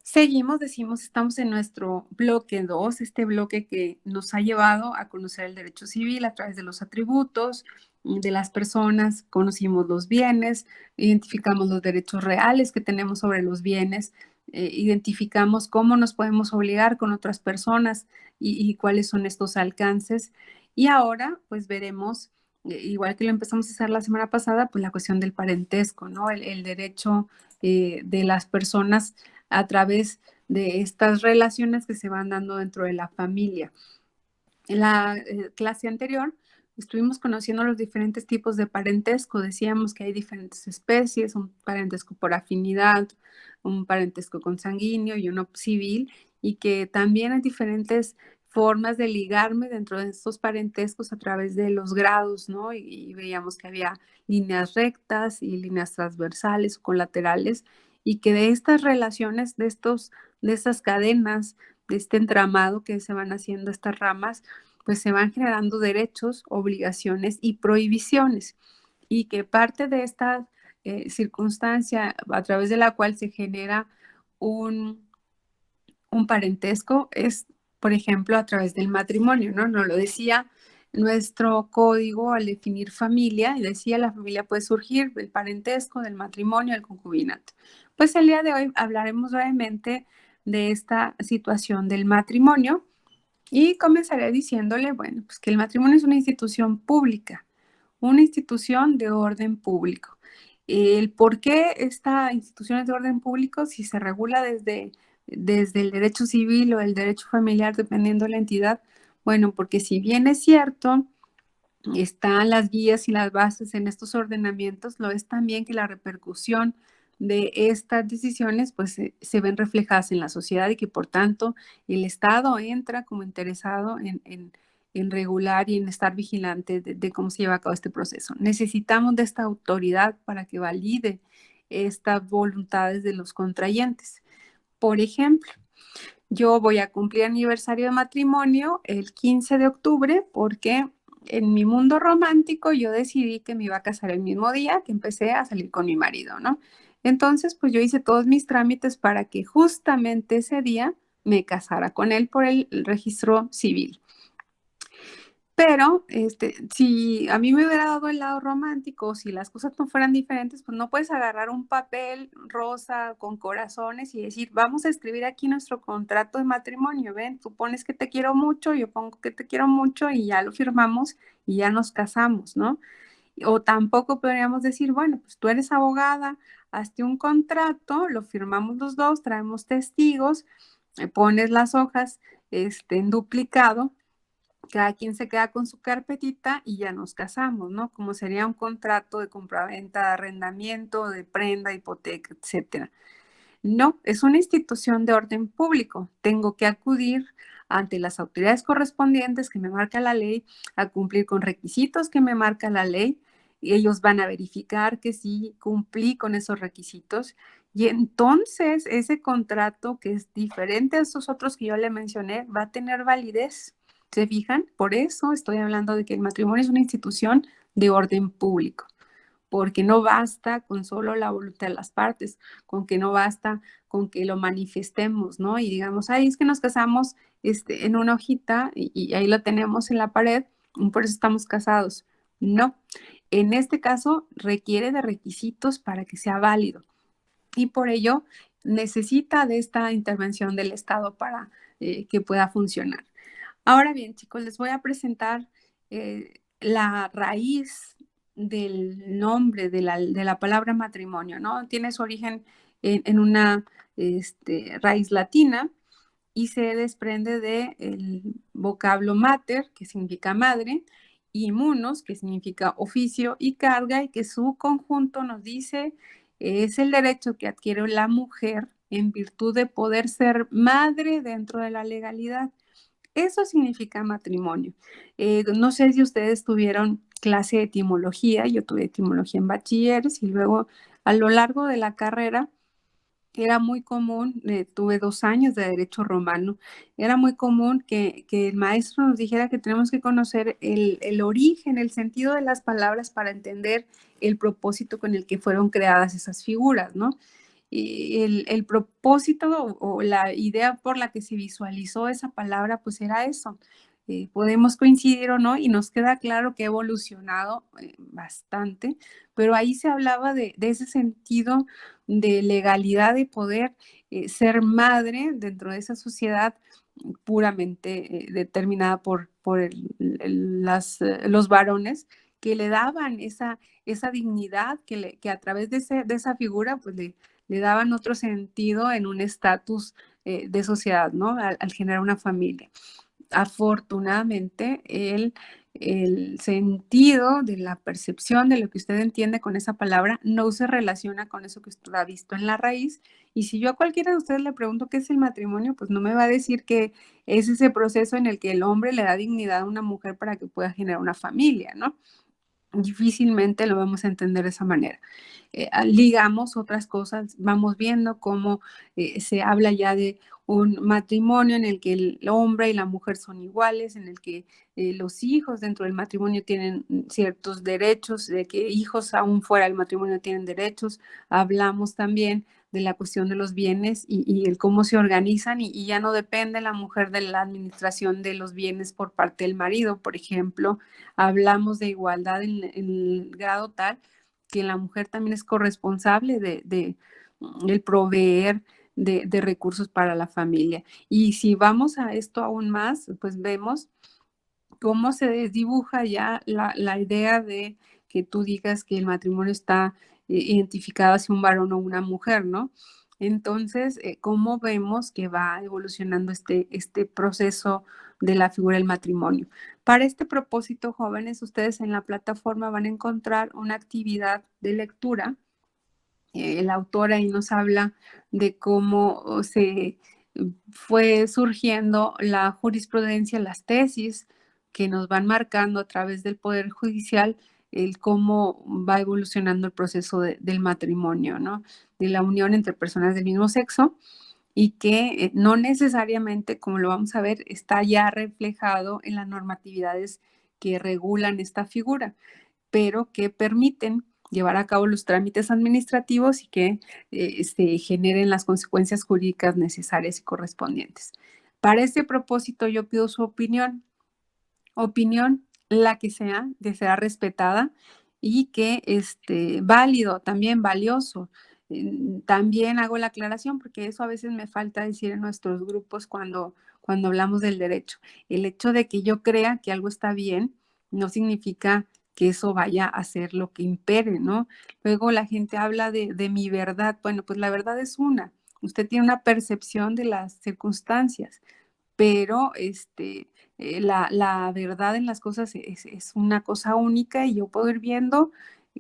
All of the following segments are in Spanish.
Seguimos, decimos, estamos en nuestro bloque 2, este bloque que nos ha llevado a conocer el derecho civil a través de los atributos de las personas, conocimos los bienes, identificamos los derechos reales que tenemos sobre los bienes, identificamos cómo nos podemos obligar con otras personas y cuáles son estos alcances. Y ahora, pues veremos, igual que lo empezamos a hacer la semana pasada, pues la cuestión del parentesco, ¿no? El derecho de las personas a través de estas relaciones que se van dando dentro de la familia. En la clase anterior estuvimos conociendo los diferentes tipos de parentesco. Decíamos que hay diferentes especies, un parentesco por afinidad, un parentesco consanguíneo y uno civil, y que también hay diferentes formas de ligarme dentro de estos parentescos a través de los grados, ¿no? Y veíamos que había líneas rectas y líneas transversales o colaterales, y que de estas relaciones, de estas cadenas, de este entramado que se van haciendo estas ramas, pues se van generando derechos, obligaciones y prohibiciones, y que parte de esta circunstancia a través de la cual se genera un, un parentesco es, por ejemplo, a través del matrimonio, ¿no? Nos lo decía nuestro código al definir familia, y decía la familia puede surgir del parentesco, del matrimonio, del concubinato. Pues el día de hoy hablaremos brevemente de esta situación del matrimonio, y comenzaré diciéndole, bueno, pues que el matrimonio es una institución pública, una institución de orden público. El por qué esta institución es de orden público, si se regula desde el derecho civil o el derecho familiar, dependiendo de la entidad, bueno, porque si bien es cierto, están las guías y las bases en estos ordenamientos, lo es también que la repercusión de estas decisiones pues se ven reflejadas en la sociedad, y que por tanto el Estado entra como interesado en regular y en estar vigilante de cómo se lleva a cabo este proceso. Necesitamos de esta autoridad para que valide estas voluntades de los contrayentes. Por ejemplo, yo voy a cumplir aniversario de matrimonio el 15 de octubre porque en mi mundo romántico yo decidí que me iba a casar el mismo día que empecé a salir con mi marido, ¿no? Entonces, pues yo hice todos mis trámites para que justamente ese día me casara con él por el registro civil. Pero, si a mí me hubiera dado el lado romántico, si las cosas no fueran diferentes, pues no puedes agarrar un papel rosa con corazones y decir, vamos a escribir aquí nuestro contrato de matrimonio, ven, tú pones que te quiero mucho, yo pongo que te quiero mucho y ya lo firmamos y ya nos casamos, ¿no? O tampoco podríamos decir, bueno, pues tú eres abogada, hazte un contrato, lo firmamos los dos, traemos testigos, pones las hojas, en duplicado, cada quien se queda con su carpetita y ya nos casamos, ¿no? Como sería un contrato de compraventa, de arrendamiento, de prenda, hipoteca, etcétera. No, es una institución de orden público. Tengo que acudir ante las autoridades correspondientes que me marca la ley, a cumplir con requisitos que me marca la ley, y ellos van a verificar que sí cumplí con esos requisitos. Y entonces ese contrato, que es diferente a esos otros que yo le mencioné, va a tener validez. ¿Se fijan? Por eso estoy hablando de que el matrimonio es una institución de orden público, porque no basta con solo la voluntad de las partes, con que no basta con que lo manifestemos, ¿no? Y digamos, ay, es que nos casamos en una hojita y ahí lo tenemos en la pared, y por eso estamos casados. No, en este caso requiere de requisitos para que sea válido, y por ello necesita de esta intervención del Estado para que pueda funcionar. Ahora bien, chicos, les voy a presentar la raíz del nombre de la palabra matrimonio, ¿no? Tiene su origen en una raíz latina, y se desprende del vocablo mater, que significa madre, y munus, que significa oficio y carga, y que su conjunto nos dice es el derecho que adquiere la mujer en virtud de poder ser madre dentro de la legalidad. Eso significa matrimonio. No sé si ustedes tuvieron clase de etimología. Yo tuve etimología en bachilleres, y luego a lo largo de la carrera era muy común, tuve 2 años de derecho romano, era muy común que el maestro nos dijera que tenemos que conocer el origen, el sentido de las palabras para entender el propósito con el que fueron creadas esas figuras, ¿no? el propósito o la idea por la que se visualizó esa palabra, pues era eso. Podemos coincidir o no, y nos queda claro que ha evolucionado bastante, pero ahí se hablaba de ese sentido de legalidad de poder ser madre dentro de esa sociedad puramente determinada por los varones que le daban esa dignidad, que a través de esa figura pues le daban otro sentido en un estatus de sociedad, ¿no? Al generar una familia. Afortunadamente, el sentido de la percepción de lo que usted entiende con esa palabra no se relaciona con eso que usted ha visto en la raíz. Y si yo a cualquiera de ustedes le pregunto qué es el matrimonio, pues no me va a decir que es ese proceso en el que el hombre le da dignidad a una mujer para que pueda generar una familia, ¿no? Difícilmente lo vamos a entender de esa manera. Ligamos otras cosas, vamos viendo cómo se habla ya de un matrimonio en el que el hombre y la mujer son iguales, en el que los hijos dentro del matrimonio tienen ciertos derechos, de que hijos aún fuera del matrimonio tienen derechos. Hablamos también de la cuestión de los bienes y el cómo se organizan y ya no depende la mujer de la administración de los bienes por parte del marido, por ejemplo. Hablamos de igualdad en el grado tal que la mujer también es corresponsable de el proveer de recursos para la familia. Y si vamos a esto aún más, pues vemos cómo se desdibuja ya la idea de que tú digas que el matrimonio está identificado hacia un varón o una mujer, ¿no? Entonces, ¿cómo vemos que va evolucionando este proceso de la figura del matrimonio? Para este propósito, jóvenes, ustedes en la plataforma van a encontrar una actividad de lectura. El autor ahí nos habla de cómo se fue surgiendo la jurisprudencia, las tesis que nos van marcando a través del Poder Judicial, el cómo va evolucionando el proceso del matrimonio, ¿no? De la unión entre personas del mismo sexo y que no necesariamente, como lo vamos a ver, está ya reflejado en las normatividades que regulan esta figura, pero que permiten llevar a cabo los trámites administrativos y que se generen las consecuencias jurídicas necesarias y correspondientes. Para este propósito, yo pido su opinión, la que sea respetada y que válido, también valioso. También hago la aclaración porque eso a veces me falta decir en nuestros grupos cuando hablamos del derecho. El hecho de que yo crea que algo está bien no significa que eso vaya a ser lo que impere, ¿no? Luego la gente habla de mi verdad. Bueno, pues la verdad es una. Usted tiene una percepción de las circunstancias, pero la verdad en las cosas es una cosa única y yo puedo ir viendo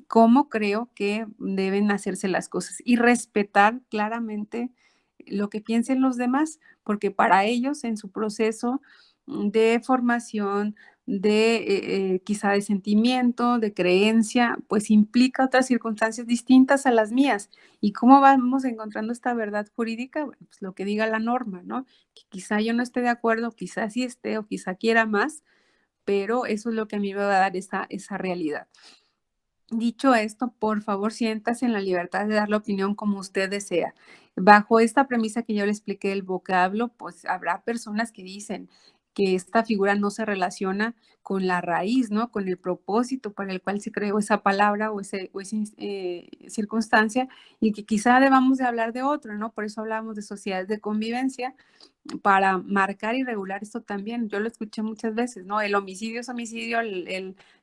cómo creo que deben hacerse las cosas y respetar claramente lo que piensen los demás, porque para ellos en su proceso de formación, quizá de sentimiento, de creencia, pues implica otras circunstancias distintas a las mías. ¿Y cómo vamos encontrando esta verdad jurídica? Bueno, pues lo que diga la norma, ¿no? Que quizá yo no esté de acuerdo, quizá sí esté o quizá quiera más, pero eso es lo que a mí me va a dar esa realidad. Dicho esto, por favor, siéntase en la libertad de dar la opinión como usted desea. Bajo esta premisa que yo le expliqué del vocablo, pues habrá personas que dicen que esta figura no se relaciona con la raíz, ¿no? Con el propósito para el cual se creó esa palabra o esa circunstancia y que quizá debamos de hablar de otro, ¿no? Por eso hablamos de sociedades de convivencia para marcar y regular esto también. Yo lo escuché muchas veces, ¿no? El homicidio es homicidio,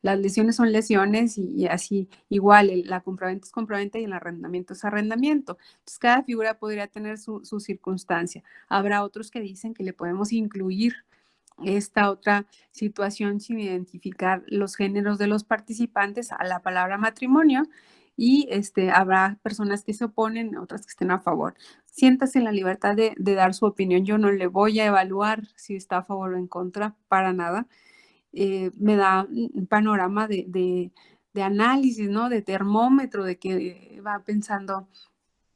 las lesiones son lesiones y así igual, la compraventa es compraventa y el arrendamiento es arrendamiento. Entonces, cada figura podría tener su circunstancia. Habrá otros que dicen que le podemos incluir esta otra situación sin identificar los géneros de los participantes a la palabra matrimonio y habrá personas que se oponen, otras que estén a favor. Siéntase en la libertad de dar su opinión. Yo no le voy a evaluar si está a favor o en contra, para nada. Me da un panorama de análisis, ¿no? De termómetro, de que va pensando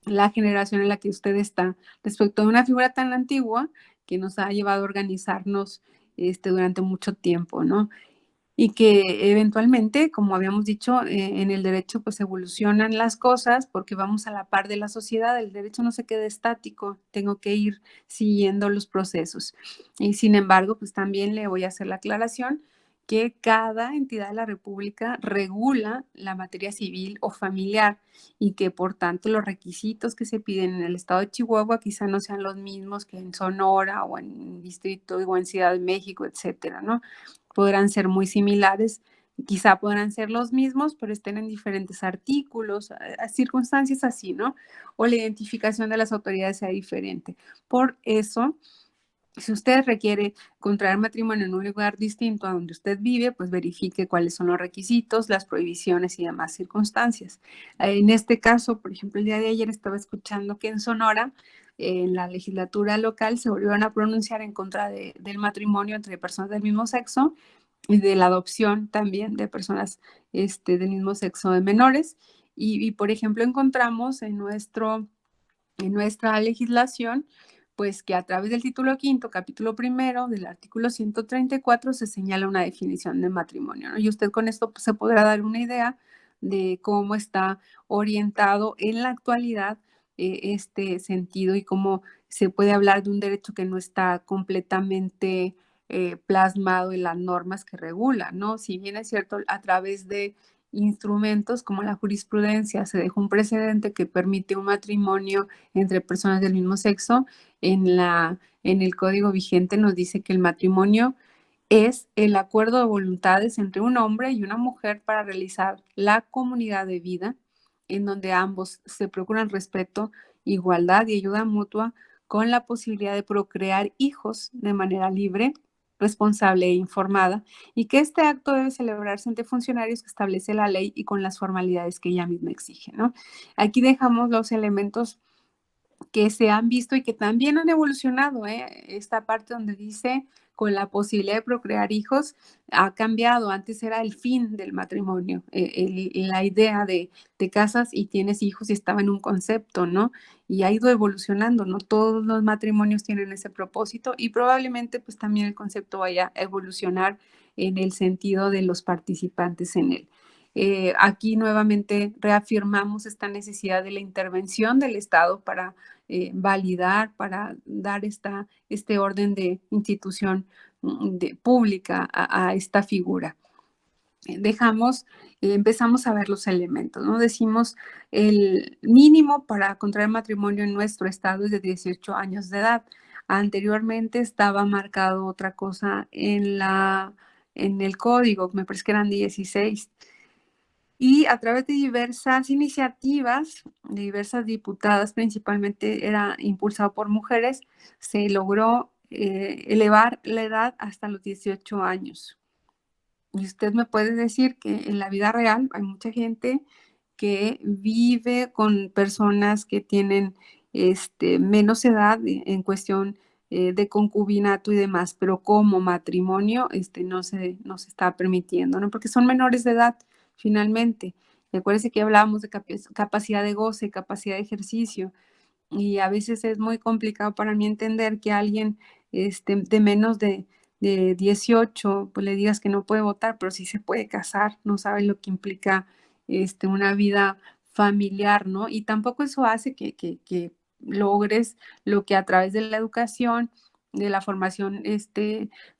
la generación en la que usted está respecto a una figura tan antigua que nos ha llevado a organizarnos durante mucho tiempo, ¿no? y que eventualmente, como habíamos dicho, en el derecho pues evolucionan las cosas porque vamos a la par de la sociedad, el derecho no se queda estático, tengo que ir siguiendo los procesos. Y sin embargo, pues también le voy a hacer la aclaración que cada entidad de la República regula la materia civil o familiar y que por tanto los requisitos que se piden en el estado de Chihuahua quizá no sean los mismos que en Sonora o en Distrito o en Ciudad de México, etcétera, ¿no? Podrán ser muy similares, quizá podrán ser los mismos, pero estén en diferentes artículos, circunstancias así, ¿no? O la identificación de las autoridades sea diferente. Por eso, si usted requiere contraer matrimonio en un lugar distinto a donde usted vive, pues verifique cuáles son los requisitos, las prohibiciones y demás circunstancias. En este caso, por ejemplo, el día de ayer estaba escuchando que en Sonora, en la legislatura local, se volvieron a pronunciar en contra del matrimonio entre personas del mismo sexo y de la adopción también de personas del mismo sexo de menores. Por ejemplo, encontramos en nuestra legislación, pues que a través del título quinto, capítulo primero del artículo 134 se señala una definición de matrimonio, ¿no? Y usted con esto pues, se podrá dar una idea de cómo está orientado en la actualidad este sentido y cómo se puede hablar de un derecho que no está completamente plasmado en las normas que regulan, ¿no? Si bien es cierto, a través de instrumentos como la jurisprudencia se dejó un precedente que permite un matrimonio entre personas del mismo sexo, en el código vigente nos dice que el matrimonio es el acuerdo de voluntades entre un hombre y una mujer para realizar la comunidad de vida, en donde ambos se procuran respeto, igualdad y ayuda mutua, con la posibilidad de procrear hijos de manera libre, responsable e informada, y que este acto debe celebrarse ante funcionarios que establece la ley y con las formalidades que ella misma exige, ¿no? Aquí dejamos los elementos que se han visto y que también han evolucionado, ¿eh? Esta parte donde dice con la posibilidad de procrear hijos ha cambiado. Antes era el fin del matrimonio, la idea de te casas y tienes hijos y estaba en un concepto, ¿no? Y ha ido evolucionando, no todos los matrimonios tienen ese propósito y probablemente pues también el concepto vaya a evolucionar en el sentido de los participantes en él. Aquí nuevamente reafirmamos esta necesidad de la intervención del Estado para validar, para dar este orden de institución pública a esta figura. Empezamos a ver los elementos, ¿no? Decimos el mínimo para contraer matrimonio en nuestro estado es de 18 años de edad. Anteriormente estaba marcado otra cosa en el código, me parece que eran 16. Y a través de diversas iniciativas, de diversas diputadas, principalmente era impulsado por mujeres, se logró elevar la edad hasta los 18 años. Y usted me puede decir que en la vida real hay mucha gente que vive con personas que tienen menos edad en cuestión de concubinato y demás, pero como matrimonio no se está permitiendo, ¿no? Porque son menores de edad, finalmente. Y acuérdense que hablábamos de capacidad de goce, capacidad de ejercicio, y a veces es muy complicado para mí entender que alguien de menos de 18, pues le digas que no puede votar, pero sí se puede casar, no sabe lo que implica una vida familiar, ¿no? Y tampoco eso hace que logres lo que a través de la educación, de la formación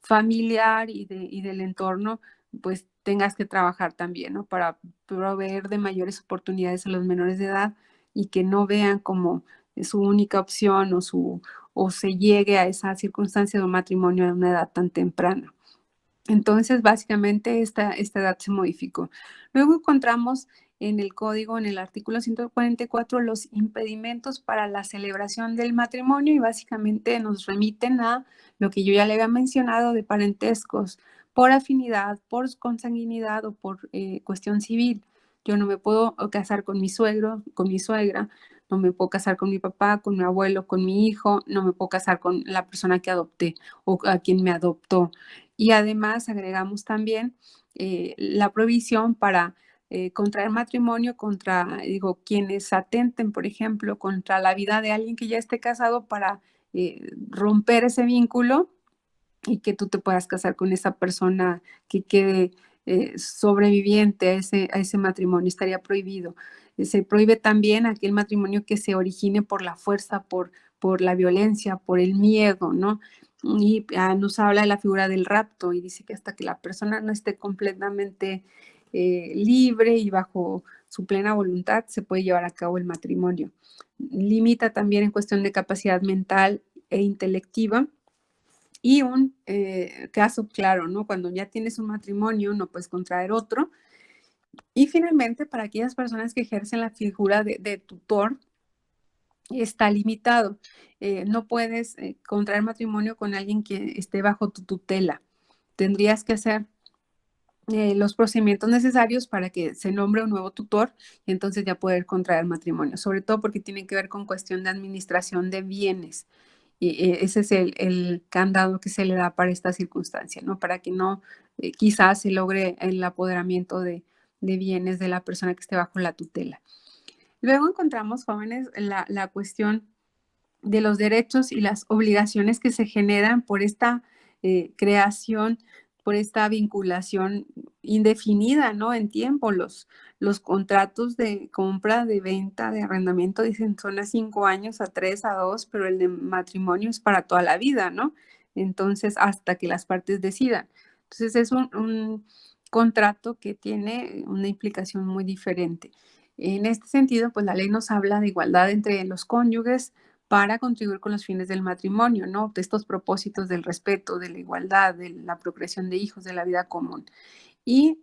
familiar y del entorno, pues tengas que trabajar también, ¿no? Para proveer de mayores oportunidades a los menores de edad y que no vean como su única opción o se llegue a esa circunstancia de un matrimonio a una edad tan temprana. Entonces, básicamente, esta edad se modificó. Luego encontramos en el código, en el artículo 144, los impedimentos para la celebración del matrimonio y básicamente nos remiten a lo que yo ya le había mencionado de parentescos por afinidad, por consanguinidad o por cuestión civil. Yo no me puedo casar con mi suegro, con mi suegra, no me puedo casar con mi papá, con mi abuelo, con mi hijo, no me puedo casar con la persona que adopté o a quien me adoptó. Y además agregamos también la provisión para contraer matrimonio contra, digo, quienes atenten, por ejemplo, contra la vida de alguien que ya esté casado para romper ese vínculo y que tú te puedas casar con esa persona que quede sobreviviente a ese matrimonio, estaría prohibido. Se prohíbe también aquel matrimonio que se origine por la fuerza, por la violencia, por el miedo, ¿no? Y nos habla de la figura del rapto y dice que hasta que la persona no esté completamente libre y bajo su plena voluntad se puede llevar a cabo el matrimonio. Limita también en cuestión de capacidad mental e intelectiva. Y un caso claro, ¿no? Cuando ya tienes un matrimonio, no puedes contraer otro. Y finalmente, para aquellas personas que ejercen la figura de tutor, está limitado. No puedes contraer matrimonio con alguien que esté bajo tu tutela. Tendrías que hacer los procedimientos necesarios para que se nombre un nuevo tutor y entonces ya poder contraer matrimonio, sobre todo porque tiene que ver con cuestión de administración de bienes. Y ese es el candado que se le da para esta circunstancia, ¿no? Para que no quizás se logre el apoderamiento de bienes de la persona que esté bajo la tutela. Luego encontramos, jóvenes, la cuestión de los derechos y las obligaciones que se generan por esta creación, por esta vinculación indefinida, ¿no? En tiempo, los contratos de compra, de venta, de arrendamiento, dicen son a 5 años, a 3, a 2, pero el de matrimonio es para toda la vida, ¿no? Entonces, hasta que las partes decidan. Entonces, es un contrato que tiene una implicación muy diferente. En este sentido, pues la ley nos habla de igualdad entre los cónyuges, para contribuir con los fines del matrimonio, ¿no? De estos propósitos del respeto, de la igualdad, de la procreación de hijos, de la vida común. Y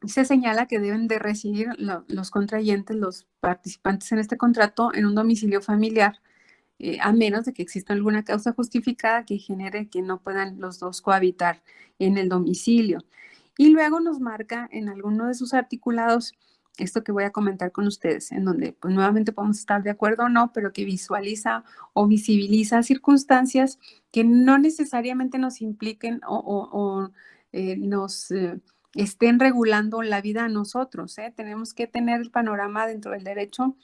se señala que deben de residir los contrayentes, los participantes en este contrato, en un domicilio familiar, a menos de que exista alguna causa justificada que genere que no puedan los dos cohabitar en el domicilio. Y luego nos marca en alguno de sus articulados esto que voy a comentar con ustedes, en donde pues nuevamente podemos estar de acuerdo o no, pero que visualiza o visibiliza circunstancias que no necesariamente nos impliquen o nos estén regulando la vida a nosotros. Tenemos que tener el panorama dentro del derecho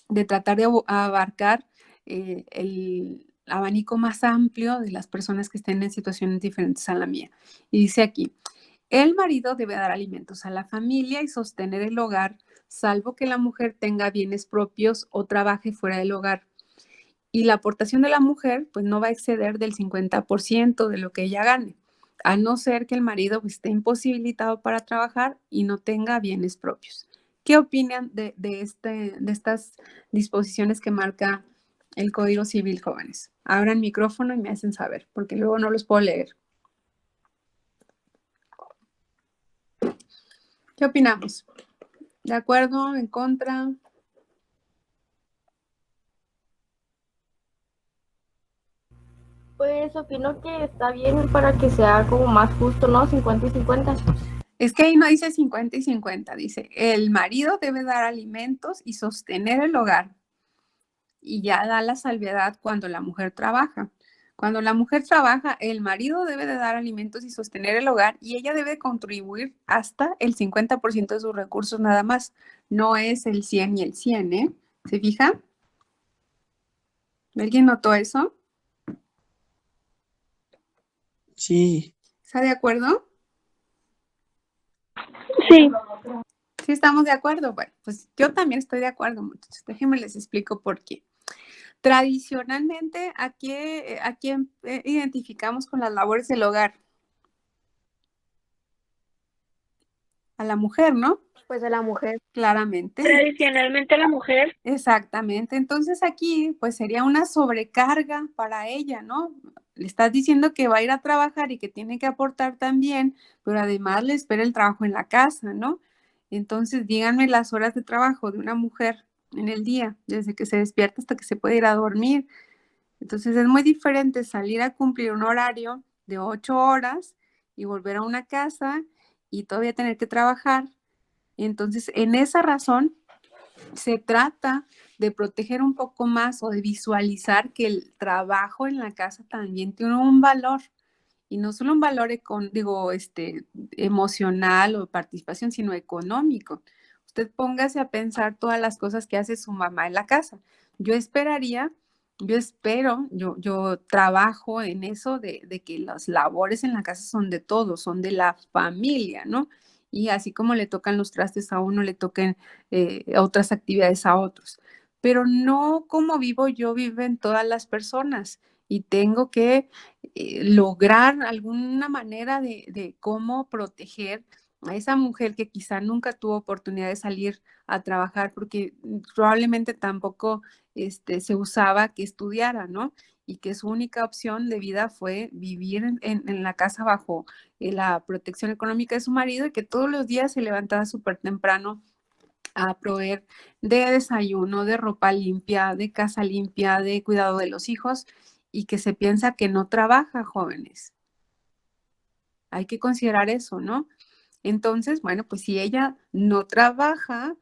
de tratar de abarcar el abanico más amplio de las personas que estén en situaciones diferentes a la mía. Y dice aquí, el marido debe dar alimentos a la familia y sostener el hogar, salvo que la mujer tenga bienes propios o trabaje fuera del hogar. Y la aportación de la mujer, pues no va a exceder del 50% de lo que ella gane, a no ser que el marido esté imposibilitado para trabajar y no tenga bienes propios. ¿Qué opinan de estas disposiciones que marca el Código Civil, jóvenes? Abran micrófono y me hacen saber, porque luego no los puedo leer. ¿Qué opinamos? ¿De acuerdo? ¿En contra? Pues opino que está bien para que sea como más justo, ¿no? 50 y 50. Es que ahí no dice 50 y 50, dice, el marido debe dar alimentos y sostener el hogar. Y ya da la salvedad cuando la mujer trabaja. Cuando la mujer trabaja, el marido debe de dar alimentos y sostener el hogar y ella debe contribuir hasta el 50% de sus recursos nada más. No es el 100 y el 100, ¿eh? ¿Se fija? ¿Alguien notó eso? Sí, ¿Está de acuerdo? Sí. Sí, estamos de acuerdo. Bueno, pues yo también estoy de acuerdo, muchachos. Déjenme les explico por qué. Tradicionalmente, ¿a quién identificamos con las labores del hogar? A la mujer, ¿no? Pues a la mujer. Claramente. Tradicionalmente la mujer. Exactamente. Entonces aquí, pues sería una sobrecarga para ella, ¿no? Le estás diciendo que va a ir a trabajar y que tiene que aportar también, pero además le espera el trabajo en la casa, ¿no? Entonces, díganme las horas de trabajo de una mujer en el día, desde que se despierta hasta que se puede ir a dormir. Entonces, es muy diferente salir a cumplir un horario de 8 horas y volver a una casa y todavía tener que trabajar. Entonces, en esa razón, se trata de proteger un poco más o de visualizar que el trabajo en la casa también tiene un valor y no solo un valor emocional o participación, sino económico. Usted póngase a pensar todas las cosas que hace su mamá en la casa. Yo esperaría Yo espero, yo trabajo en eso de que las labores en la casa son de todos, son de la familia, ¿no? Y así como le tocan los trastes a uno, le toquen otras actividades a otros. Pero no como vivo yo, viven todas las personas y tengo que lograr alguna manera de cómo proteger a esa mujer que quizá nunca tuvo oportunidad de salir a trabajar porque probablemente tampoco se usaba que estudiara, ¿no? Y que su única opción de vida fue vivir en la casa bajo la protección económica de su marido y que todos los días se levantaba súper temprano a proveer de desayuno, de ropa limpia, de casa limpia, de cuidado de los hijos y que se piensa que no trabaja, jóvenes. Hay que considerar eso, ¿no? Entonces, bueno, pues si ella no trabaja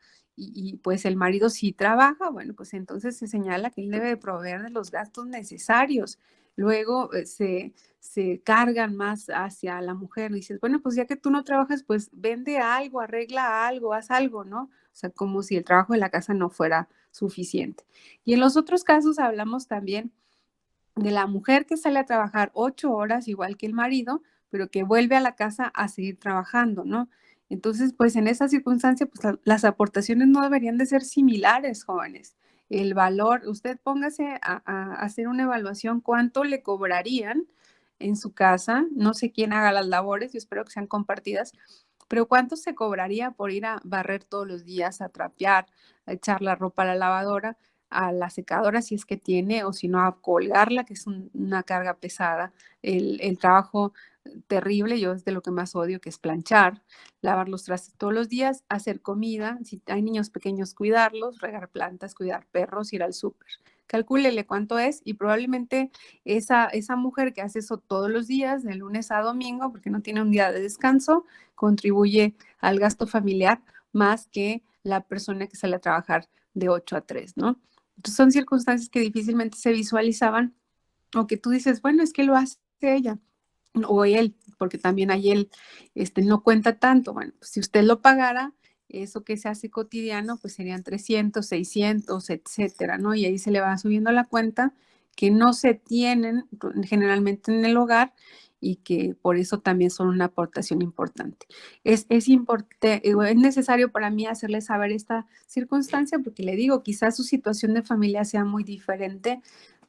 pues el marido sí trabaja, bueno, pues entonces se señala que él debe de proveer de los gastos necesarios. Luego se cargan más hacia la mujer. Dices, bueno, pues ya que tú no trabajas, pues vende algo, arregla algo, haz algo, ¿no? O sea, como si el trabajo de la casa no fuera suficiente. Y en los otros casos hablamos también de la mujer que sale a trabajar 8 horas, igual que el marido, pero que vuelve a la casa a seguir trabajando, ¿no? Entonces, pues en esa circunstancia, pues las aportaciones no deberían de ser similares, jóvenes. El valor, usted póngase a hacer una evaluación, cuánto le cobrarían en su casa, no sé quién haga las labores, yo espero que sean compartidas, pero cuánto se cobraría por ir a barrer todos los días, a trapear, a echar la ropa a la lavadora, a la secadora si es que tiene, o si no a colgarla, que es una carga pesada. El trabajo terrible, yo es de lo que más odio, que es planchar, lavar los trastes todos los días, hacer comida, si hay niños pequeños, cuidarlos, regar plantas, cuidar perros, ir al súper. Calcúlele cuánto es y probablemente esa mujer que hace eso todos los días, de lunes a domingo, porque no tiene un día de descanso, contribuye al gasto familiar más que la persona que sale a trabajar de 8 a 3, ¿no? Entonces son circunstancias que difícilmente se visualizaban o que tú dices, bueno, es que lo hace ella o él, porque también ahí él no cuenta tanto. Bueno, pues si usted lo pagara, eso que se hace cotidiano, pues serían 300, 600, etcétera, ¿no? Y ahí se le va subiendo la cuenta que no se tienen generalmente en el hogar y que por eso también son una aportación importante. Es necesario para mí hacerle saber esta circunstancia porque le digo, quizás su situación de familia sea muy diferente,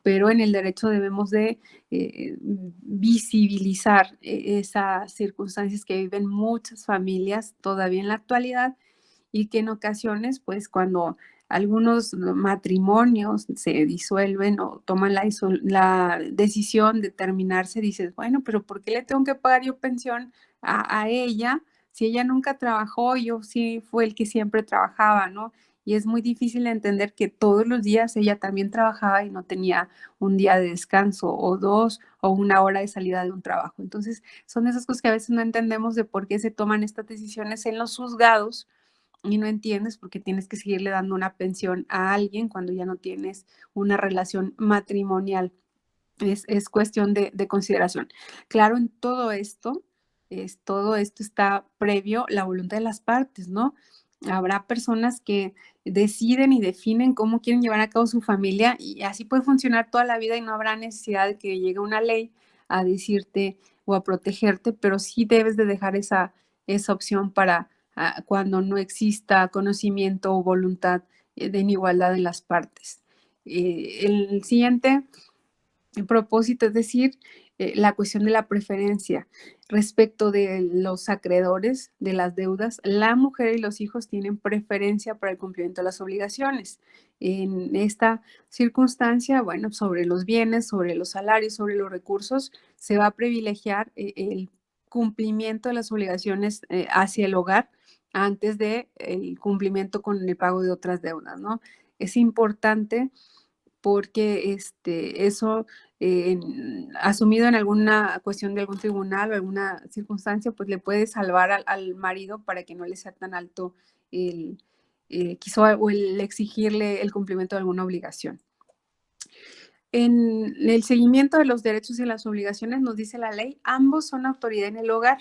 pero en el derecho debemos de visibilizar esas circunstancias que viven muchas familias todavía en la actualidad y que en ocasiones, pues cuando algunos matrimonios se disuelven o toman la decisión de terminarse, dices, bueno, pero ¿por qué le tengo que pagar yo pensión a ella si ella nunca trabajó? Yo sí fue el que siempre trabajaba, ¿no? Y es muy difícil entender que todos los días ella también trabajaba y no tenía un día de descanso o dos o una hora de salida de un trabajo. Entonces, son esas cosas que a veces no entendemos de por qué se toman estas decisiones en los juzgados y no entiendes por qué tienes que seguirle dando una pensión a alguien cuando ya no tienes una relación matrimonial. Es cuestión de consideración. Claro, en todo esto está previo la voluntad de las partes, ¿no? Habrá personas que deciden y definen cómo quieren llevar a cabo su familia y así puede funcionar toda la vida y no habrá necesidad de que llegue una ley a decirte o a protegerte, pero sí debes de dejar esa opción para cuando no exista conocimiento o voluntad de igualdad en las partes. El siguiente propósito, es decir, la cuestión de la preferencia. Respecto de los acreedores de las deudas, la mujer y los hijos tienen preferencia para el cumplimiento de las obligaciones. En esta circunstancia, bueno, sobre los bienes, sobre los salarios, sobre los recursos, se va a privilegiar el cumplimiento de las obligaciones hacia el hogar antes de el cumplimiento con el pago de otras deudas, ¿no? Es importante porque eso, asumido en alguna cuestión de algún tribunal o alguna circunstancia, pues le puede salvar al marido para que no le sea tan alto el, o el exigirle el cumplimiento de alguna obligación. En el seguimiento de los derechos y las obligaciones, nos dice la ley, ambos son autoridad en el hogar.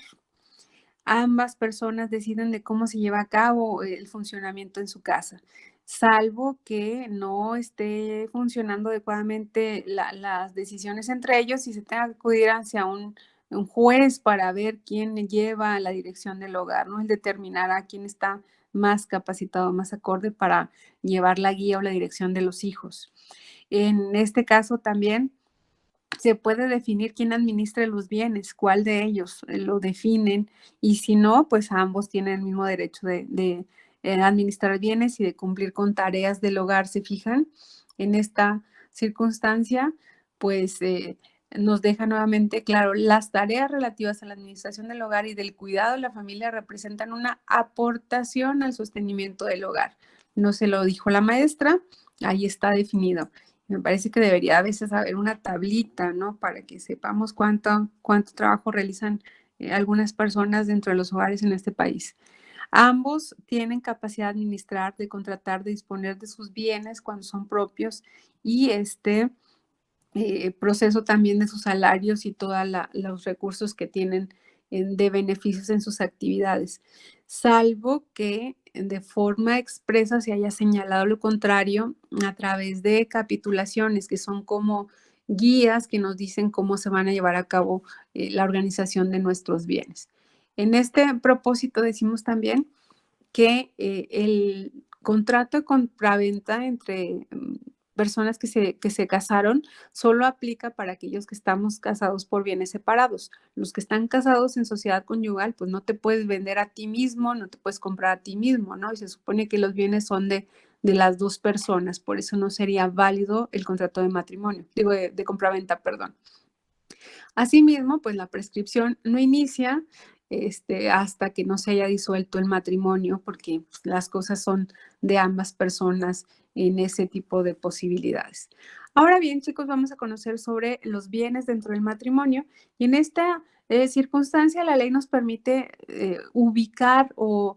Ambas personas deciden de cómo se lleva a cabo el funcionamiento en su casa. salvo que no esté funcionando adecuadamente las decisiones entre ellos y se tenga que acudir hacia un juez para ver quién lleva la dirección del hogar, ¿no? El determinar a quién está más capacitado, más acorde para llevar la guía o la dirección de los hijos. En este caso también se puede definir quién administra los bienes, cuál de ellos lo definen, y si no, pues ambos tienen el mismo derecho de administrar bienes y de cumplir con tareas del hogar. ¿Se fijan? En esta circunstancia, pues nos deja nuevamente claro, las tareas relativas a la administración del hogar y del cuidado de la familia representan una aportación al sostenimiento del hogar. No se lo dijo la maestra, ahí está definido. Me parece que debería a veces haber una tablita, ¿no? Para que sepamos cuánto trabajo realizan algunas personas dentro de los hogares en este país. Ambos tienen capacidad de administrar, de contratar, de disponer de sus bienes cuando son propios y este proceso también de sus salarios y todos los recursos que tienen de beneficios en sus actividades, salvo que de forma expresa se haya señalado lo contrario a través de capitulaciones, que son como guías que nos dicen cómo se van a llevar a cabo la organización de nuestros bienes. En este propósito decimos también que el contrato de compraventa entre personas que se casaron solo aplica para aquellos que estamos casados por bienes separados. Los que están casados en sociedad conyugal, pues no te puedes vender a ti mismo, no te puedes comprar a ti mismo, ¿no? Y se supone que los bienes son de las dos personas, por eso no sería válido el contrato de matrimonio, digo, de compraventa, perdón. Asimismo, pues la prescripción no inicia hasta que no se haya disuelto el matrimonio, porque pues, las cosas son de ambas personas en ese tipo de posibilidades. Ahora bien, chicos, vamos a conocer sobre los bienes dentro del matrimonio y en esta circunstancia la ley nos permite ubicar o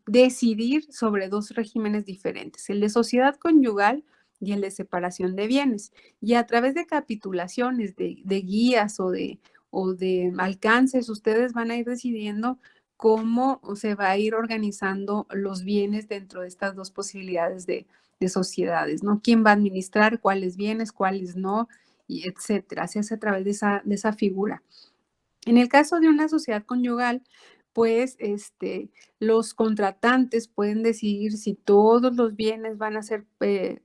decidir sobre dos regímenes diferentes, el de sociedad conyugal y el de separación de bienes. Y a través de capitulaciones, de guías o de alcances, ustedes van a ir decidiendo cómo se va a ir organizando los bienes dentro de estas dos posibilidades de sociedades, ¿no? ¿Quién va a administrar cuáles bienes, cuáles no, y etcétera? Se hace a través de esa figura. En el caso de una sociedad conyugal, pues los contratantes pueden decidir si todos los bienes van a ser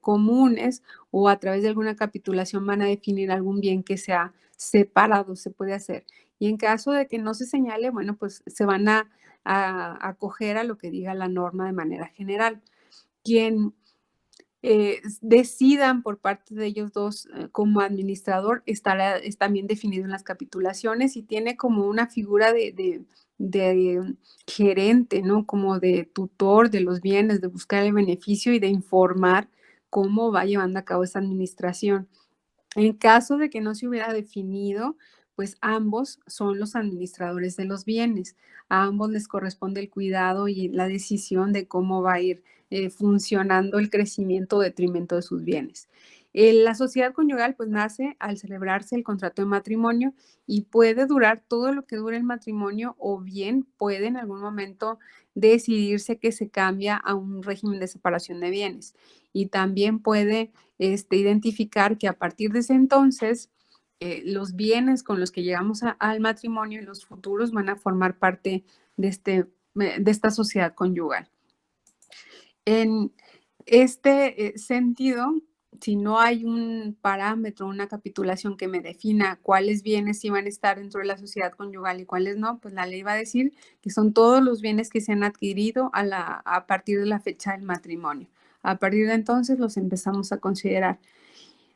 comunes o a través de alguna capitulación van a definir algún bien que sea separado, se puede hacer. Y en caso de que no se señale, bueno, pues se van a acoger a lo que diga la norma de manera general. Quien decidan por parte de ellos dos como administrador, es también definido en las capitulaciones y tiene como una figura de gerente, ¿no? Como de tutor de los bienes, de buscar el beneficio y de informar cómo va llevando a cabo esa administración. En caso de que no se hubiera definido, pues ambos son los administradores de los bienes. A ambos les corresponde el cuidado y la decisión de cómo va a ir funcionando el crecimiento o detrimento de sus bienes. La sociedad conyugal pues nace al celebrarse el contrato de matrimonio y puede durar todo lo que dure el matrimonio o bien puede en algún momento decidirse que se cambia a un régimen de separación de bienes y también puede identificar que a partir de ese entonces los bienes con los que llegamos al matrimonio y los futuros van a formar parte de esta sociedad conyugal. En este sentido, si no hay un parámetro, una capitulación que me defina cuáles bienes iban a estar dentro de la sociedad conyugal y cuáles no, pues la ley va a decir que son todos los bienes que se han adquirido a partir de la fecha del matrimonio. A partir de entonces los empezamos a considerar.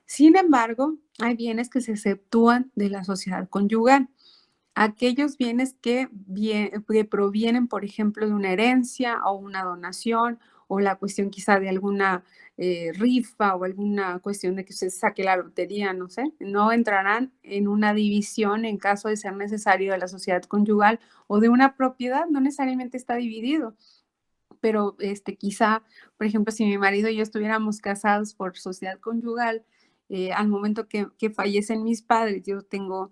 Sin embargo, hay bienes que se exceptúan de la sociedad conyugal. Aquellos bienes que provienen, por ejemplo, de una herencia o una donación o la cuestión quizá de alguna rifa o alguna cuestión de que usted saque la lotería, no sé, no entrarán en una división en caso de ser necesario de la sociedad conyugal o de una propiedad, no necesariamente está dividido pero quizá, por ejemplo, si mi marido y yo estuviéramos casados por sociedad conyugal, al momento que fallecen mis padres, yo tengo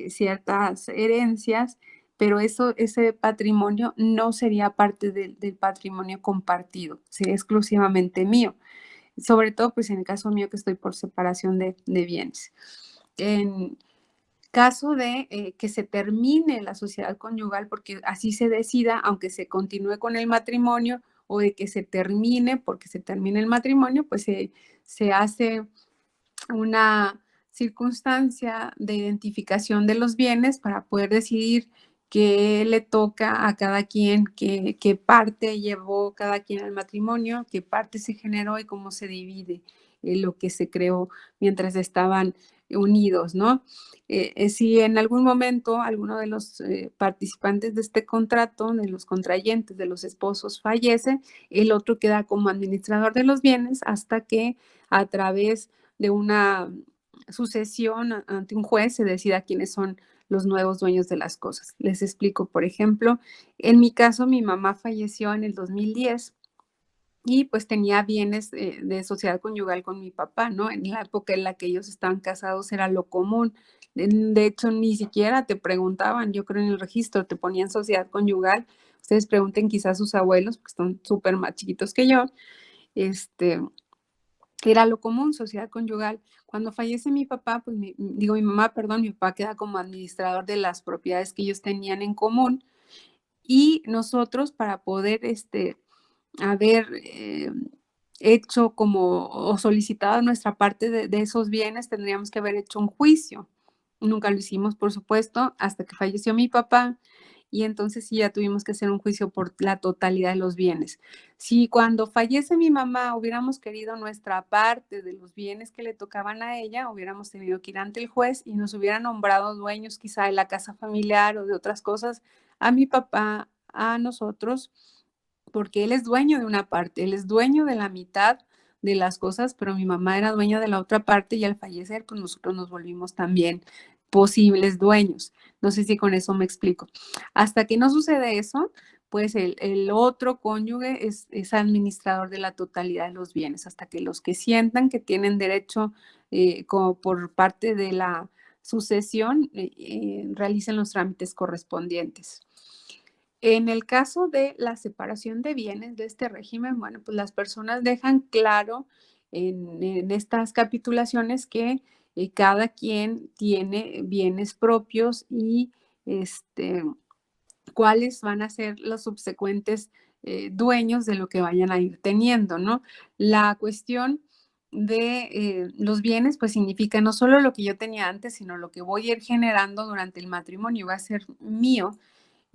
ciertas herencias, pero ese patrimonio no sería parte del patrimonio compartido, sería exclusivamente mío. Sobre todo, pues en el caso mío que estoy por separación de bienes. En caso de que se termine la sociedad conyugal, porque así se decida, aunque se continúe con el matrimonio, o de que se termine porque se termine el matrimonio, pues se hace una circunstancia de identificación de los bienes para poder decidir qué le toca a cada quien, qué parte llevó cada quien al matrimonio, qué parte se generó y cómo se divide lo que se creó mientras estaban unidos, ¿no? Si en algún momento alguno de los participantes de este contrato, de los contrayentes, de los esposos, fallece, el otro queda como administrador de los bienes hasta que a través de una sucesión ante un juez se decida quiénes son los nuevos dueños de las cosas. Les explico, por ejemplo, en mi caso, mi mamá falleció en el 2010 y pues tenía bienes de sociedad conyugal con mi papá, ¿no? En la época en la que ellos estaban casados era lo común. De hecho, ni siquiera te preguntaban, yo creo en el registro, te ponían sociedad conyugal. Ustedes pregunten quizás a sus abuelos, porque están súper más chiquitos que yo, este, era lo común, sociedad conyugal. Cuando fallece mi papá, pues mi mamá, perdón, mi papá queda como administrador de las propiedades que ellos tenían en común y nosotros para poder haber hecho como o solicitado nuestra parte de esos bienes, tendríamos que haber hecho un juicio. Nunca lo hicimos, por supuesto, hasta que falleció mi papá y entonces sí ya tuvimos que hacer un juicio por la totalidad de los bienes. Si cuando fallece mi mamá hubiéramos querido nuestra parte de los bienes que le tocaban a ella, hubiéramos tenido que ir ante el juez y nos hubiera nombrado dueños quizá de la casa familiar o de otras cosas a mi papá, a nosotros, porque él es dueño de una parte, él es dueño de la mitad de las cosas, pero mi mamá era dueña de la otra parte y al fallecer, pues nosotros nos volvimos también posibles dueños. No sé si con eso me explico. Hasta que no sucede eso, pues el otro cónyuge es administrador de la totalidad de los bienes, hasta que los que sientan que tienen derecho como por parte de la sucesión realicen los trámites correspondientes. En el caso de la separación de bienes de este régimen, bueno, pues las personas dejan claro en estas capitulaciones que cada quien tiene bienes propios y este, cuáles van a ser los subsecuentes dueños de lo que vayan a ir teniendo, ¿no? La cuestión de los bienes, pues significa no solo lo que yo tenía antes, sino lo que voy a ir generando durante el matrimonio, va a ser mío.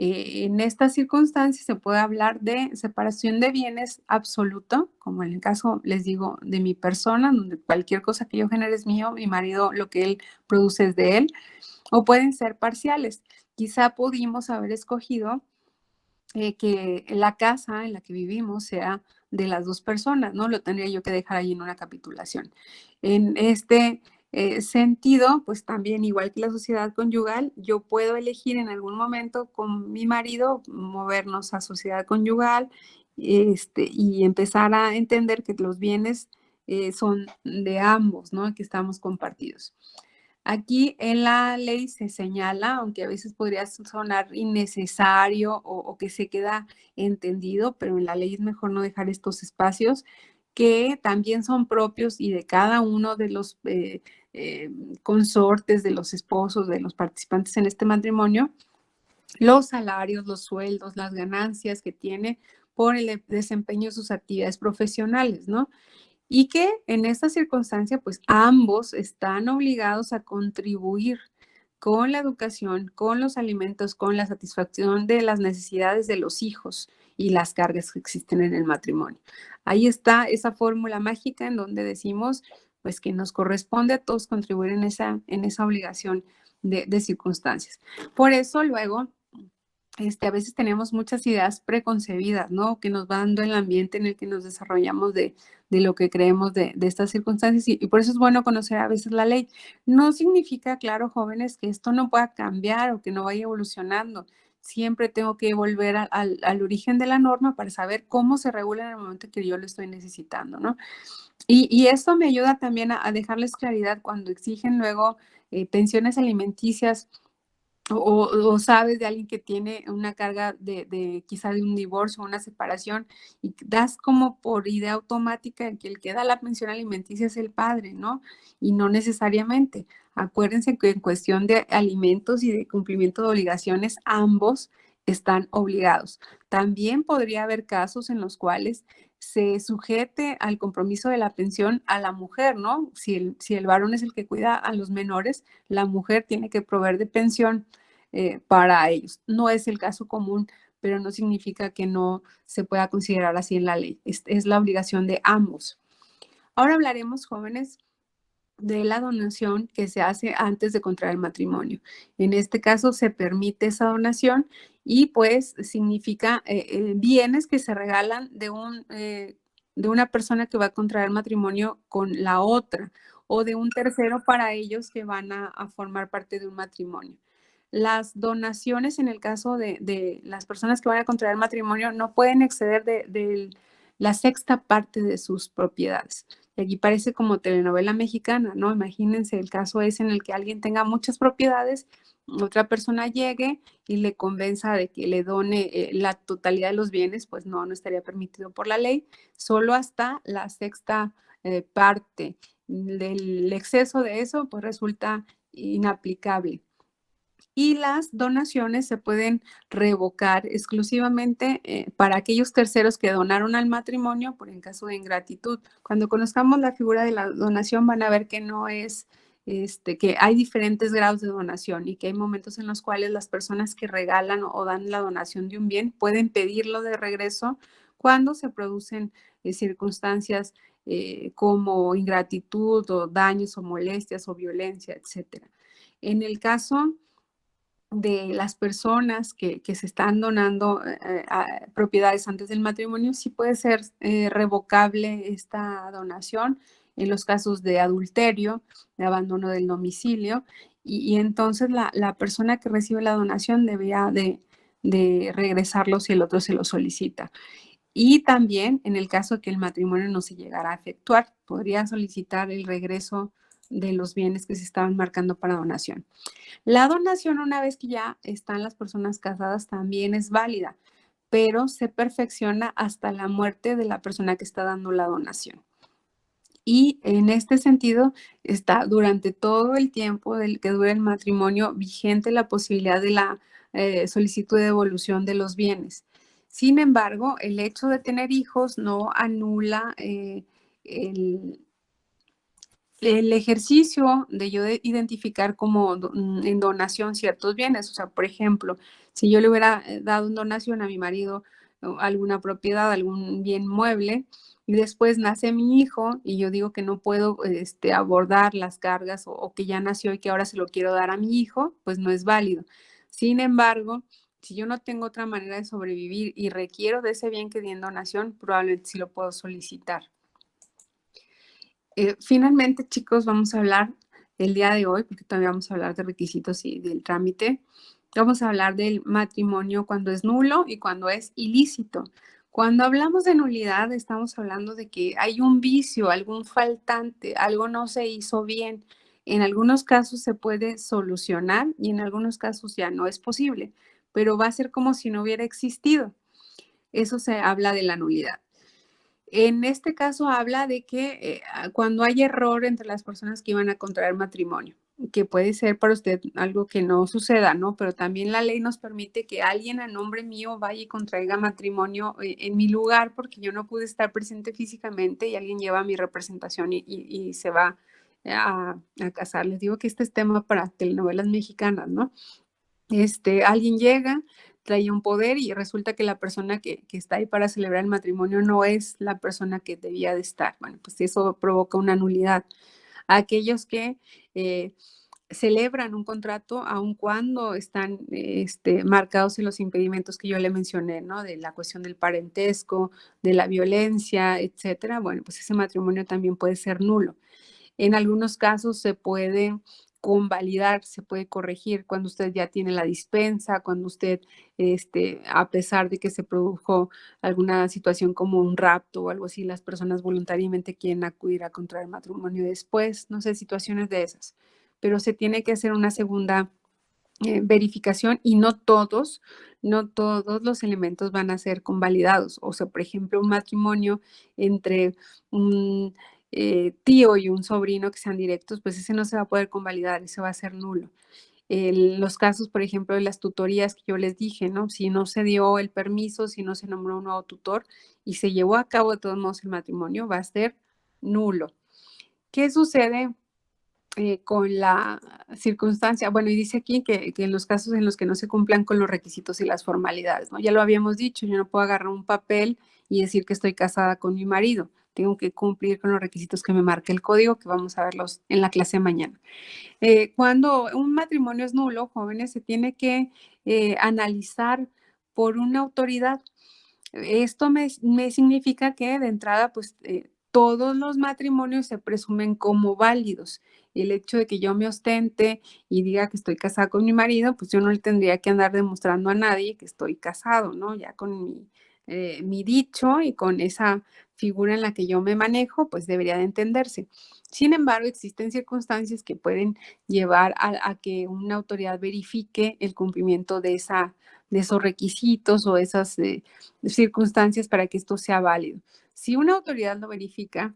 En estas circunstancias se puede hablar de separación de bienes absoluto, como en el caso, les digo, de mi persona, donde cualquier cosa que yo genere es mío, mi marido lo que él produce es de él, o pueden ser parciales. Quizá pudimos haber escogido que la casa en la que vivimos sea de las dos personas, ¿no? Lo tendría yo que dejar ahí en una capitulación. En este sentido, pues también, igual que la sociedad conyugal, yo puedo elegir en algún momento con mi marido movernos a sociedad conyugal y empezar a entender que los bienes son de ambos, ¿no? Que estamos compartidos. Aquí en la ley se señala, aunque a veces podría sonar innecesario o que se queda entendido, pero en la ley es mejor no dejar estos espacios que también son propios y de cada uno de los eh, consortes, de los esposos, de los participantes en este matrimonio, los salarios, los sueldos, las ganancias que tiene por el desempeño de sus actividades profesionales, ¿no? Y que en esta circunstancia, pues ambos están obligados a contribuir con la educación, con los alimentos, con la satisfacción de las necesidades de los hijos y las cargas que existen en el matrimonio. Ahí está esa fórmula mágica en donde decimos, pues que nos corresponde a todos contribuir en esa obligación de circunstancias. Por eso luego a veces tenemos muchas ideas preconcebidas, ¿no? Que nos va dando el ambiente en el que nos desarrollamos de lo que creemos de estas circunstancias y por eso es bueno conocer a veces la ley. No significa, claro, jóvenes, que esto no pueda cambiar o que no vaya evolucionando. Siempre tengo que volver al origen de la norma para saber cómo se regula en el momento que yo lo estoy necesitando, ¿no? Y esto me ayuda también a dejarles claridad cuando exigen luego pensiones alimenticias o sabes de alguien que tiene una carga de quizá de un divorcio o una separación y das como por idea automática que el que da la pensión alimenticia es el padre, ¿no? Y no necesariamente. Acuérdense que en cuestión de alimentos y de cumplimiento de obligaciones, ambos están obligados. También podría haber casos en los cuales se sujete al compromiso de la pensión a la mujer, ¿no? Si el varón es el que cuida a los menores, la mujer tiene que proveer de pensión para ellos. No es el caso común, pero no significa que no se pueda considerar así en la ley. Es la obligación de ambos. Ahora hablaremos, jóvenes, de la donación que se hace antes de contraer matrimonio. En este caso se permite esa donación y pues significa bienes que se regalan de una persona que va a contraer matrimonio con la otra o de un tercero para ellos que van a formar parte de un matrimonio. Las donaciones en el caso de las personas que van a contraer matrimonio no pueden exceder de la sexta parte de sus propiedades. Y aquí parece como telenovela mexicana, ¿no? Imagínense, el caso es en el que alguien tenga muchas propiedades, otra persona llegue y le convenza de que le done la totalidad de los bienes, pues no, no estaría permitido por la ley, solo hasta la sexta parte. Del exceso de eso, pues resulta inaplicable. Y las donaciones se pueden revocar exclusivamente para aquellos terceros que donaron al matrimonio por en caso de ingratitud. Cuando conozcamos la figura de la donación van a ver que no es, que hay diferentes grados de donación y que hay momentos en los cuales las personas que regalan o dan la donación de un bien pueden pedirlo de regreso cuando se producen circunstancias como ingratitud o daños o molestias o violencia, etcétera. En el caso de las personas que se están donando propiedades antes del matrimonio, sí puede ser revocable esta donación en los casos de adulterio, de abandono del domicilio, y entonces la persona que recibe la donación debería de regresarlo si el otro se lo solicita. Y también en el caso de que el matrimonio no se llegara a efectuar, podría solicitar el regreso de los bienes que se estaban marcando para donación. La donación, una vez que ya están las personas casadas, también es válida, pero se perfecciona hasta la muerte de la persona que está dando la donación. Y en este sentido, está durante todo el tiempo del que dure el matrimonio vigente la posibilidad de la solicitud de devolución de los bienes. Sin embargo, el hecho de tener hijos no anula el, el ejercicio de yo identificar como en donación ciertos bienes. O sea, por ejemplo, si yo le hubiera dado en donación a mi marido alguna propiedad, algún bien mueble, y después nace mi hijo y yo digo que no puedo abordar las cargas o que ya nació y que ahora se lo quiero dar a mi hijo, pues no es válido. Sin embargo, si yo no tengo otra manera de sobrevivir y requiero de ese bien que di en donación, probablemente sí lo puedo solicitar. Finalmente, chicos, vamos a hablar el día de hoy, porque todavía vamos a hablar de requisitos y del trámite. Vamos a hablar del matrimonio cuando es nulo y cuando es ilícito. Cuando hablamos de nulidad, estamos hablando de que hay un vicio, algún faltante, algo no se hizo bien. En algunos casos se puede solucionar y en algunos casos ya no es posible, pero va a ser como si no hubiera existido. Eso se habla de la nulidad. En este caso habla de que cuando hay error entre las personas que iban a contraer matrimonio, que puede ser para usted algo que no suceda, ¿no? Pero también la ley nos permite que alguien a nombre mío vaya y contraiga matrimonio en mi lugar porque yo no pude estar presente físicamente y alguien lleva mi representación y se va a casar. Les digo que este es tema para telenovelas mexicanas, ¿no? Alguien llega, trae un poder y resulta que la persona que está ahí para celebrar el matrimonio no es la persona que debía de estar. Bueno, pues eso provoca una nulidad. Aquellos que celebran un contrato aun cuando están marcados en los impedimentos que yo le mencioné, ¿no? De la cuestión del parentesco, de la violencia, etcétera. Bueno, pues ese matrimonio también puede ser nulo. En algunos casos se puede convalidar, se puede corregir cuando usted ya tiene la dispensa, cuando usted, a pesar de que se produjo alguna situación como un rapto o algo así, las personas voluntariamente quieren acudir a contraer matrimonio después, no sé, situaciones de esas. Pero se tiene que hacer una segunda verificación y no todos los elementos van a ser convalidados. O sea, por ejemplo, un matrimonio entre un tío y un sobrino que sean directos, pues ese no se va a poder convalidar, ese va a ser nulo. Los casos, por ejemplo, de las tutorías que yo les dije, ¿no? Si no se dio el permiso, si no se nombró un nuevo tutor y se llevó a cabo de todos modos el matrimonio, va a ser nulo. ¿Qué sucede con la circunstancia? Bueno, y dice aquí que en los casos en los que no se cumplan con los requisitos y las formalidades, ¿no? Ya lo habíamos dicho, yo no puedo agarrar un papel y decir que estoy casada con mi marido. Tengo que cumplir con los requisitos que me marca el código, que vamos a verlos en la clase de mañana. Cuando un matrimonio es nulo, jóvenes, se tiene que analizar por una autoridad. Esto me significa que de entrada, pues todos los matrimonios se presumen como válidos. El hecho de que yo me ostente y diga que estoy casada con mi marido, pues yo no le tendría que andar demostrando a nadie que estoy casado, ¿no? Ya con mi dicho y con esa figura en la que yo me manejo, pues debería de entenderse. Sin embargo, existen circunstancias que pueden llevar a que una autoridad verifique el cumplimiento de esos requisitos o esas circunstancias para que esto sea válido. Si una autoridad lo verifica,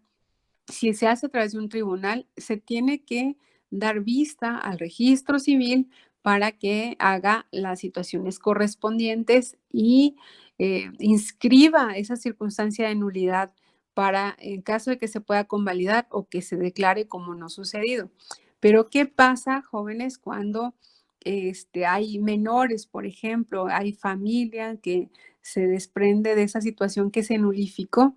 si se hace a través de un tribunal, se tiene que dar vista al registro civil para que haga las situaciones correspondientes y inscriba esa circunstancia de nulidad para, en caso de que se pueda convalidar o que se declare como no sucedido. Pero, ¿qué pasa, jóvenes, cuando hay menores, por ejemplo, hay familia que se desprende de esa situación que se nulificó?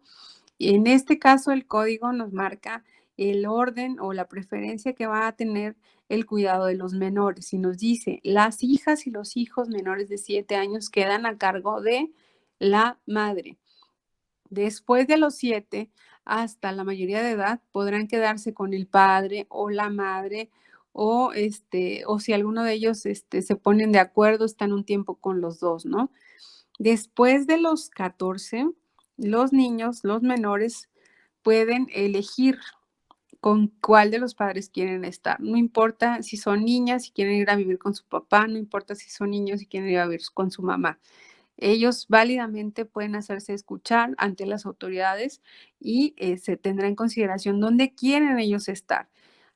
En este caso, el código nos marca el orden o la preferencia que va a tener el cuidado de los menores y nos dice, las hijas y los hijos menores de 7 años quedan a cargo de la madre. Después de los 7, hasta la mayoría de edad, podrán quedarse con el padre o la madre o si alguno de ellos se ponen de acuerdo, están un tiempo con los dos, ¿no? Después de los 14, los niños, los menores, pueden elegir con cuál de los padres quieren estar. No importa si son niñas, si quieren ir a vivir con su papá, no importa si son niños y quieren ir a vivir con su mamá. Ellos válidamente pueden hacerse escuchar ante las autoridades y se tendrá en consideración dónde quieren ellos estar,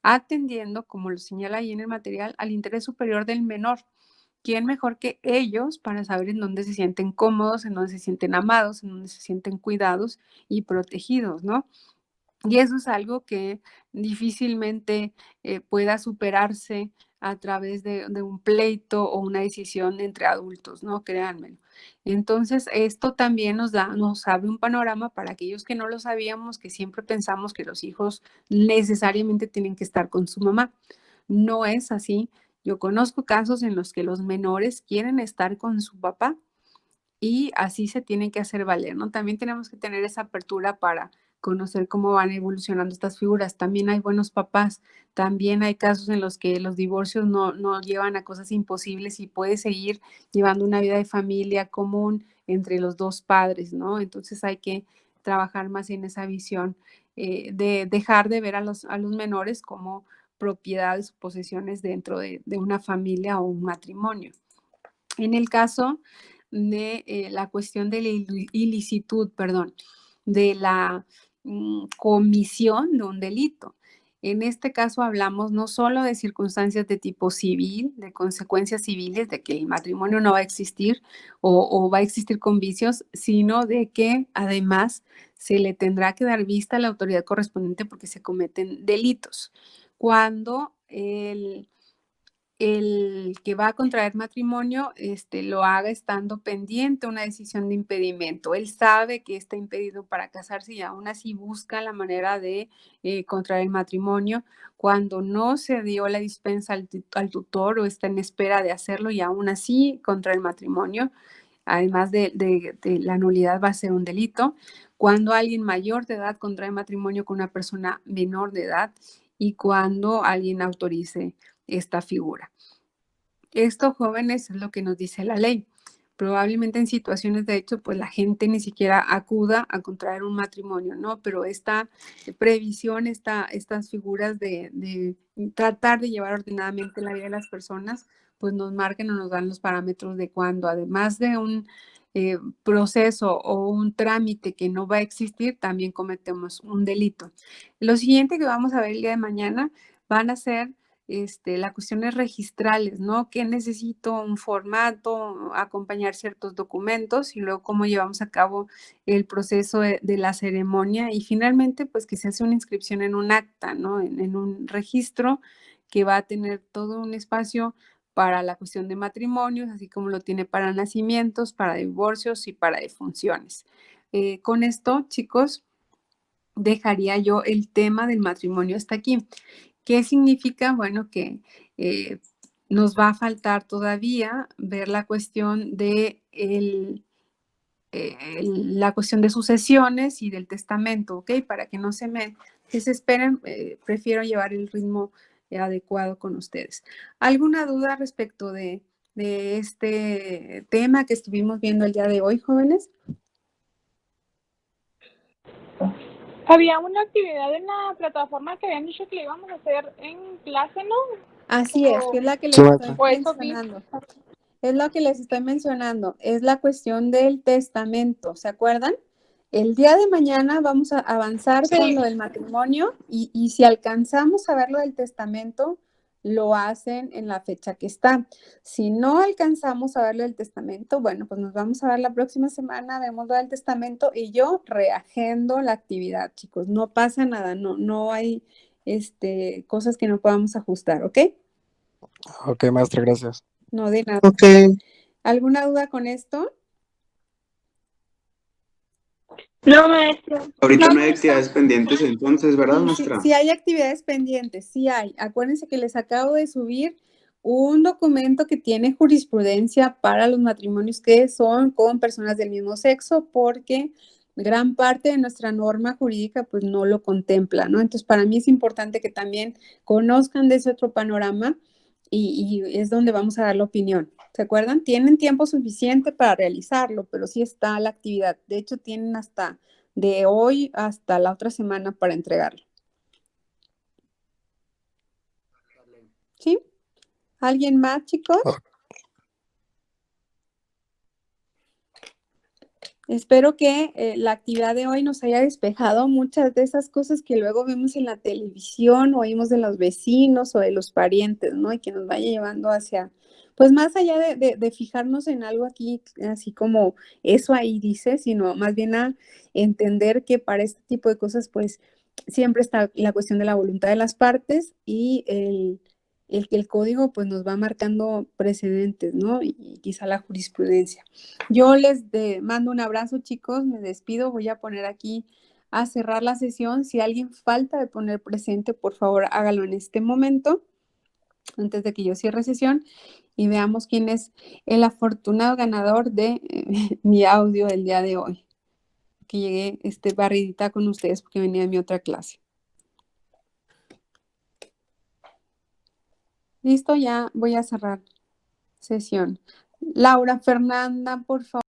atendiendo, como lo señala ahí en el material, al interés superior del menor. ¿Quién mejor que ellos para saber en dónde se sienten cómodos, en dónde se sienten amados, en dónde se sienten cuidados y protegidos, ¿no? Y eso es algo que difícilmente pueda superarse a través de un pleito o una decisión entre adultos, ¿no? Créanmelo. Entonces, esto también nos abre un panorama para aquellos que no lo sabíamos, que siempre pensamos que los hijos necesariamente tienen que estar con su mamá. No es así. Yo conozco casos en los que los menores quieren estar con su papá y así se tiene que hacer valer, ¿no? También tenemos que tener esa apertura para conocer cómo van evolucionando estas figuras. También hay buenos papás, también hay casos en los que los divorcios no llevan a cosas imposibles y puede seguir llevando una vida de familia común entre los dos padres, ¿no? Entonces hay que trabajar más en esa visión de dejar de ver a los menores como propiedades o posesiones dentro de una familia o un matrimonio. En el caso de la cuestión de la ilicitud, perdón, de la comisión de un delito. En este caso hablamos no solo de circunstancias de tipo civil, de consecuencias civiles, de que el matrimonio no va a existir o va a existir con vicios, sino de que además se le tendrá que dar vista a la autoridad correspondiente porque se cometen delitos. Cuando el que va a contraer matrimonio, lo haga estando pendiente una decisión de impedimento. Él sabe que está impedido para casarse y aún así busca la manera de contraer el matrimonio. Cuando no se dio la dispensa al tutor o está en espera de hacerlo y aún así contrae el matrimonio, además de la nulidad va a ser un delito. Cuando alguien mayor de edad contrae matrimonio con una persona menor de edad y cuando alguien autorice esta figura. Esto, jóvenes, es lo que nos dice la ley. probablemente en situaciones de hecho, pues la gente ni siquiera acuda a contraer un matrimonio, ¿no? Pero esta previsión, estas figuras de tratar de llevar ordenadamente la vida de las personas, pues nos marcan o nos dan los parámetros de cuando, además de un proceso o un trámite que no va a existir, también cometemos un delito. Lo siguiente que vamos a ver el día de mañana van a ser las cuestiones registrales, ¿no? ¿Qué necesito? Un formato, acompañar ciertos documentos y luego cómo llevamos a cabo el proceso de la ceremonia y finalmente, pues que se hace una inscripción en un acta, ¿no? En un registro que va a tener todo un espacio para la cuestión de matrimonios, así como lo tiene para nacimientos, para divorcios y para defunciones. Con esto, chicos, dejaría yo el tema del matrimonio hasta aquí. ¿Qué significa? Bueno, que nos va a faltar todavía ver la cuestión de la cuestión de sucesiones y del testamento, ¿ok? Para que no se me desesperen, prefiero llevar el ritmo adecuado con ustedes. ¿Alguna duda respecto de este tema que estuvimos viendo el día de hoy, jóvenes? Había una actividad en la plataforma que habían dicho que le íbamos a hacer en clase, ¿no? Así es, que es la que les Sí, estoy maestra. O eso vi. mencionando. Es lo que les estoy mencionando, es la cuestión del testamento, ¿se acuerdan? El día de mañana vamos a avanzar Sí. con lo del matrimonio y si alcanzamos a ver lo del testamento, lo hacen en la fecha que está. Si no alcanzamos a ver lo del testamento, bueno, pues nos vamos a ver la próxima semana, vemos lo del testamento y yo reagendo la actividad, chicos. No pasa nada, no hay cosas que no podamos ajustar, ¿ok? Ok, maestra, gracias. No de nada. Ok. ¿Alguna duda con esto? No, maestra. Ahorita No, no hay actividades pendientes entonces, ¿verdad, Sí, maestra? sí hay actividades pendientes, sí hay. Acuérdense que les acabo de subir un documento que tiene jurisprudencia para los matrimonios que son con personas del mismo sexo, porque gran parte de nuestra norma jurídica pues no lo contempla, ¿no? Entonces, para mí es importante que también conozcan de ese otro panorama y es donde vamos a dar la opinión. ¿Se acuerdan? Tienen tiempo suficiente para realizarlo, pero sí está la actividad. De hecho, tienen hasta de hoy hasta la otra semana para entregarlo. ¿Sí? ¿Alguien más, chicos? Espero que la actividad de hoy nos haya despejado muchas de esas cosas que luego vemos en la televisión, o oímos de los vecinos o de los parientes, ¿no? Y que nos vaya llevando hacia, pues más allá de fijarnos en algo aquí, así como eso ahí dice, sino más bien a entender que para este tipo de cosas, pues siempre está la cuestión de la voluntad de las partes y que el código pues nos va marcando precedentes, ¿no? Y quizá la jurisprudencia. Yo les mando un abrazo, chicos, me despido, voy a poner aquí a cerrar la sesión. Si alguien falta de poner presente, por favor, hágalo en este momento, antes de que yo cierre sesión, y veamos quién es el afortunado ganador de mi audio del día de hoy. Que llegué barridita con ustedes porque venía de mi otra clase. Listo, ya voy a cerrar sesión. Laura Fernanda, por favor.